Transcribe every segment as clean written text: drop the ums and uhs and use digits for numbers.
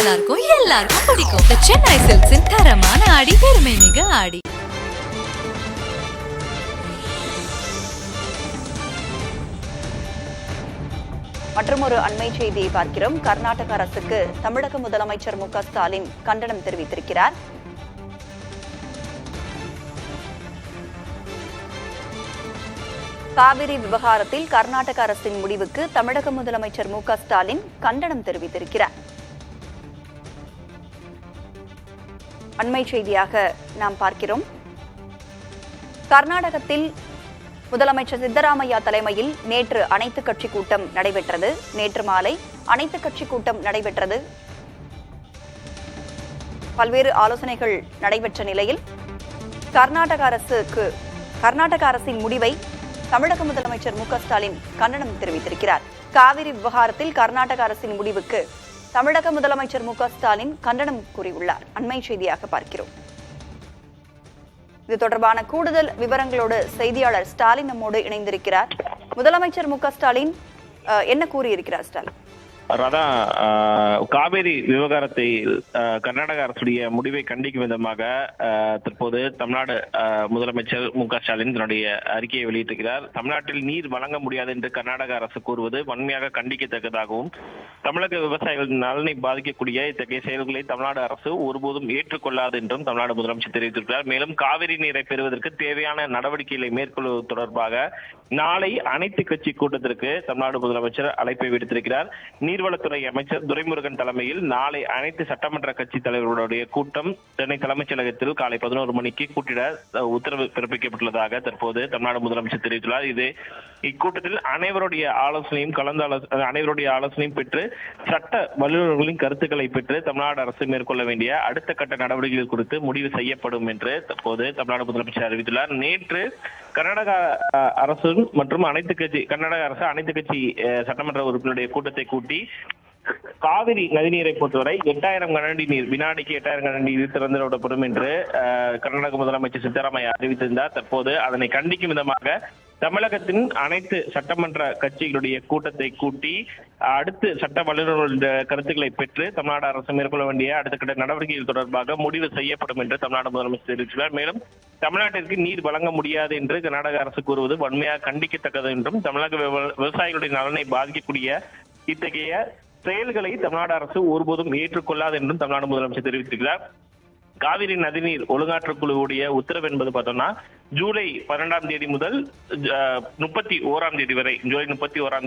எல்லாருக்கும் பிடிக்கும் சென்னை சில்க்ஸின் தரமான ஆடி பெருமை மிக ஆடி. மற்றொரு அண்மை செய்தியை பார்க்கிறோம். கர்நாடக அரசுக்கு தமிழக முதலமைச்சர் மு க ஸ்டாலின் கண்டனம் தெரிவித்திருக்கிறார். காவிரி விவகாரத்தில் கர்நாடக அரசின் முடிவுக்கு தமிழக முதலமைச்சர் மு க ஸ்டாலின் கண்டனம் தெரிவித்திருக்கிறார். அண்மை செய்தியாக நாம் பார்க்கிறோம். கர்நாடகத்தில் முதலமைச்சர் சித்தராமையா தலைமையில் நேற்று அனைத்துக் கட்சி கூட்டம் நடைபெற்றது. நேற்று மாலை அனைத்துக் கட்சி கூட்டம் நடைபெற்றது. பல்வேறு ஆலோசனைகள் நடைபெற்ற நிலையில் கர்நாடக அரசின் முடிவை தமிழக முதலமைச்சர் மு க ஸ்டாலின் கண்டனம் தெரிவித்திருக்கிறார். காவிரி விவகாரத்தில் கர்நாடக அரசின் முடிவுக்கு தமிழக முதலமைச்சர் மு க ஸ்டாலின் கண்டனம் கூறியுள்ளார். அண்மை செய்தியாக பார்க்கிறோம். இது தொடர்பான கூடுதல் விவரங்களோடு செய்தியாளர் ஸ்டாலின் நம்மோடு இணைந்திருக்கிறார். முதலமைச்சர் மு க ஸ்டாலின் என்ன கூறியிருக்கிறார்? ஸ்டாலின், காவேரி விவகாரத்தை கர்நாடக அரசுடைய முடிவை கண்டிக்கும் விதமாக தற்போது தமிழ்நாடு முதலமைச்சர் மு க ஸ்டாலின் தன்னுடைய அறிக்கையை வெளியிட்டிருக்கிறார். தமிழ்நாட்டில் நீர் வழங்க முடியாது என்று கர்நாடக அரசு கூறுவது வன்மையாக கண்டிக்கத்தக்கதாகவும் தமிழக விவசாயிகளின் நலனை பாதிக்கக்கூடிய இத்தகைய செயல்களை தமிழ்நாடு அரசு ஒருபோதும் ஏற்றுக்கொள்ளாது என்றும் தமிழ்நாடு முதலமைச்சர் தெரிவித்திருக்கிறார். மேலும் காவிரி நீரை பெறுவதற்கு தேவையான நடவடிக்கைகளை மேற்கொள்வது தொடர்பாக நாளை அனைத்து கட்சி கூட்டத்திற்கு தமிழ்நாடு முதலமைச்சர் அழைப்பை விடுத்திருக்கிறார். நீர்வளத்துறை அமைச்சர் துரைமுருகன் தலைமையில் நாளை அனைத்து சட்டமன்ற கட்சி தலைவர்களுடைய கூட்டம் சென்னை தலைமைச் செயலகத்தில் காலை 11 மணிக்கு கூட்டிட உத்தரவு பிறப்பிக்கப்பட்டுள்ளதாக தற்போது தமிழ்நாடு முதலமைச்சர் தெரிவித்துள்ளார். இக்கூட்டத்தில் அனைவருடைய ஆலோசனையும் பெற்று சட்ட வல்லுநர்களின் கருத்துக்களை பெற்று தமிழ்நாடு அரசு மேற்கொள்ள வேண்டிய அடுத்த கட்ட நடவடிக்கைகள் குறித்து முடிவு செய்யப்படும் என்று தற்போது தமிழ்நாடு முதலமைச்சர் அறிவித்துள்ளார். நேற்று கர்நாடக அரசு மற்றும் கர்நாடக அரசு அனைத்து கட்சி சட்டமன்ற உறுப்பினருடைய கூட்டத்தை கூட்டி காவிரி நதிநீரை பொறுத்தவரை 8000 கனஅடி நீர் வினாடிக்கு 8000 கனஅடி நீர் திறந்து விடப்படும் என்று கர்நாடக முதலமைச்சர் சித்தராமையா அறிவித்திருந்தார். தற்போது அதனை கண்டிக்கும் விதமாக தமிழகத்தின் அனைத்து சட்டமன்ற கட்சிகளுடைய கூட்டத்தை கூட்டி அடுத்து சட்ட வல்லுநர்களுடைய கருத்துக்களை பெற்று தமிழ்நாடு அரசு மேற்கொள்ள வேண்டிய அடுத்த கட்ட நடவடிக்கைகள் தொடர்பாக முடிவு செய்யப்படும் என்று தமிழ்நாடு முதலமைச்சர் தெரிவித்துள்ளார். மேலும் தமிழ்நாட்டிற்கு நீர் வழங்க முடியாது என்று கர்நாடக அரசு கூறுவது வன்மையாக கண்டிக்கத்தக்கது என்றும் தமிழக விவசாயிகளுடைய நலனை பாதிக்கக்கூடிய இத்தகைய செயல்களை தமிழ்நாடு அரசு ஒருபோதும் ஏற்றுக்கொள்ளாது என்றும் தமிழ்நாடு முதலமைச்சர் தெரிவித்திருக்கிறார். காவிரி நதிநீர் ஒழுங்காற்றுக்குழுவுடைய உத்தரவு என்பது பார்த்தோம்னா ஜூலை 12ஆம் தேதி முதல் 31ஆம்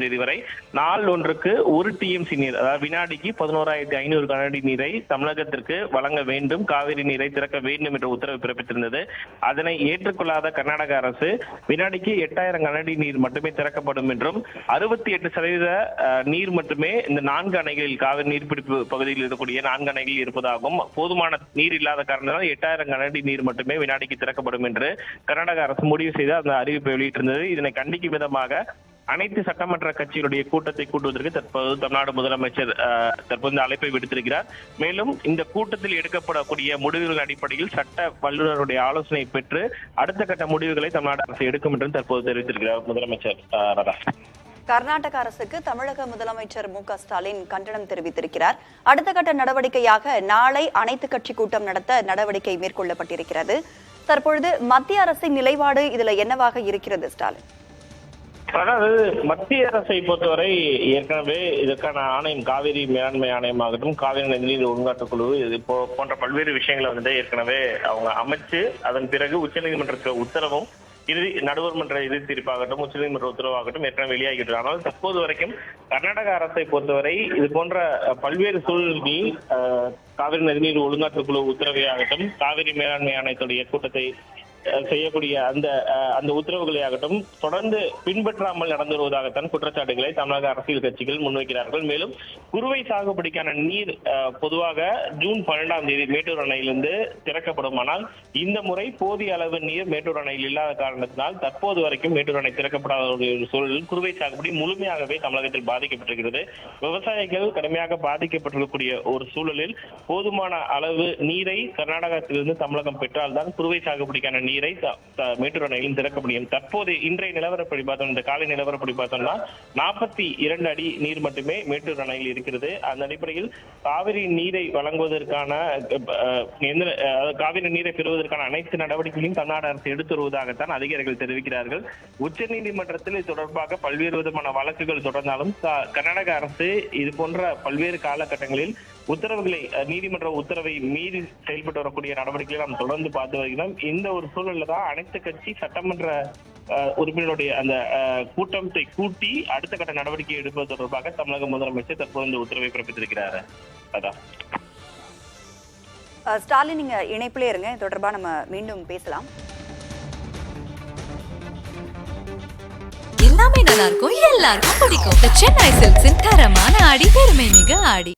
தேதி வரை நாள் ஒன்றுக்கு 1 TMC நீர், அதாவது வினாடிக்கு 11,500 கனஅடி நீரை தமிழகத்திற்கு வழங்க வேண்டும், காவிரி நீரை திறக்க வேண்டும் என்ற உத்தரவு பிறப்பித்திருந்தது. அதனை ஏற்றுக்கொள்ளாத கர்நாடக அரசு வினாடிக்கு 8000 கனஅடி நீர் மட்டுமே திறக்கப்படும் என்றும் 68% நீர் மட்டுமே இந்த 4 அணைகளில் காவிரி நீர்பிடிப்பு பகுதியில் இருக்கக்கூடிய 4 அணைகளில் இருப்பதாகவும் போதுமான நீர் இல்லாத காரணத்தால் 8000 கனஅடி நீர் மட்டுமே வினாடிக்கு திறக்கப்படும் என்று கர்நாடக அரசு முடிவு செய்து அந்த அறிவிப்பை வெளியிட்டிருந்தது. இதனை கண்டிக்கும் விதமாக அனைத்து சட்டமன்ற கட்சிகளுடைய கூட்டத்தை கூட்டுவதற்கு தற்போது தமிழ்நாடு முதலமைச்சர் தற்போது அழைப்பை விடுத்திருக்கிறார். மேலும் இந்த கூட்டத்தில் எடுக்கப்படக்கூடிய முடிவுகள் அடிப்படையில் சட்ட வல்லுநருடைய ஆலோசனை பெற்று அடுத்த கட்ட முடிவுகளை தமிழ்நாடு அரசு எடுக்கும் என்றும் தற்போது தெரிவித்திருக்கிறார் முதலமைச்சர். கர்நாடக அரசுக்கு தமிழக முதலமைச்சர் மு க ஸ்டாலின் கண்டனம் தெரிவித்திருக்கிறார். அடுத்த கட்ட நடவடிக்கையாக நாளை அனைத்து கட்சி கூட்டம் நடத்த நடவடிக்கை மேற்கொள்ளப்பட்டிருக்கிறது. தற்பொழுது மத்திய அரசின் நிலைப்பாடு இதுல என்னவாக இருக்கிறது ஸ்டாலின்? அதாவது மத்திய அரசை பொறுத்தவரை ஏற்கனவே இதற்கான ஆணையம், காவிரி மேலாண்மை ஆணையமாகட்டும், காவிரி நதிநீர் ஒழுங்காற்றுக்குழு போன்ற பல்வேறு விஷயங்களை ஏற்கனவே அவங்க அமைச்சு அதன் பிறகு உச்சநீதிமன்றத்தில் உத்தரவும் நடுவர் மன்ற இறுதி தீர்ப்பாகட்டும் உச்சநீதிமன்ற உத்தரவாகட்டும் ஏற்கனவே வெளியாகிட்டு. ஆனால் தற்போது வரைக்கும் கர்நாடக அரசை பொறுத்தவரை இது போன்ற பல்வேறு சூழ்நிலைகளில் காவிரி நதிநீர் ஒழுங்காற்றுக்குழு உத்தரவை ஆகட்டும், காவிரி மேலாண்மை ஆணையத்துடைய கூட்டத்தை செய்யக்கூடிய அந்த உத்தரவுகளை ஆகட்டும் தொடர்ந்து பின்பற்றாமல் நடந்து வருவதாகத்தான் குற்றச்சாட்டுகளை தமிழக அரசியல் கட்சிகள் முன்வைக்கிறார்கள். மேலும் குறுவை சாகுபடிக்கான நீர் பொதுவாக ஜூன் 12ஆம் தேதி மேட்டூர் அணையிலிருந்து திறக்கப்படும். ஆனால் இந்த முறை போதிய அளவு நீர் மேட்டூர் அணையில் இல்லாத காரணத்தினால் தற்போது வரைக்கும் மேட்டூர் அணை திறக்கப்படாத ஒரு சூழலில் குறுவை சாகுபடி முழுமையாகவே தமிழகத்தில் பாதிக்கப்பட்டிருக்கிறது. விவசாயிகள் கடுமையாக பாதிக்கப்பட்டிருக்கக்கூடிய ஒரு சூழலில் போதுமான அளவு நீரை கர்நாடகத்திலிருந்து தமிழகம் பெற்றால்தான் குறுவை சாகுபடிக்கான நீரை வரை மேட்டூர் அணையிலும் திறக்க முடியும். தற்போது இன்றைய நிலவரப்படி பார்த்தோம், இந்த காலை நிலவரப்படி பார்த்தோம்னா 42 அடி நீர் மட்டுமே மேட்டூர் அணையில் இருக்கிறது. அந்த அடிப்படையில் காவிரி நீரை வழங்குவதற்கான காவிரி நீரை பெறுவதற்கான அனைத்து நடவடிக்கைகளையும் தமிழ்நாடு அரசு எடுத்து வருவதாகத்தான் அதிகாரிகள் தெரிவிக்கிறார்கள். உச்சநீதிமன்றத்தில் இது தொடர்பாக பல்வேறு விதமான வழக்குகள் தொடர்ந்தாலும் கர்நாடக அரசு இது போன்ற பல்வேறு காலகட்டங்களில் உத்தரவுகளை, நீதிமன்ற உத்தரவை மீறி செயல்பட்டு வரக்கூடிய நடவடிக்கைகளை நாம் தொடர்ந்து பார்த்து வருகிறோம். இந்த ஒரு சூழல்ல தான் அனைத்து கட்சி சட்டமன்ற உறுப்பினருடைய அந்த கூட்டத்தை கூட்டி அடுத்த கட்ட நடவடிக்கை எடுப்பது தொடர்பாக தமிழக முதலமைச்சர் தற்போது இந்த உத்தரவை பிறப்பித்திருக்கிறார். அதான் ஸ்டாலின், நீங்க இணைப்பிலே இருங்க, இது தொடர்பா நம்ம மீண்டும் பேசலாம். எல்லாமே நல்லா இருக்கும், எல்லாருக்கும் பிடிக்கும். சென்னை சில்க்ஸின் தரமான ஆடி பெருமை மிக ஆடி.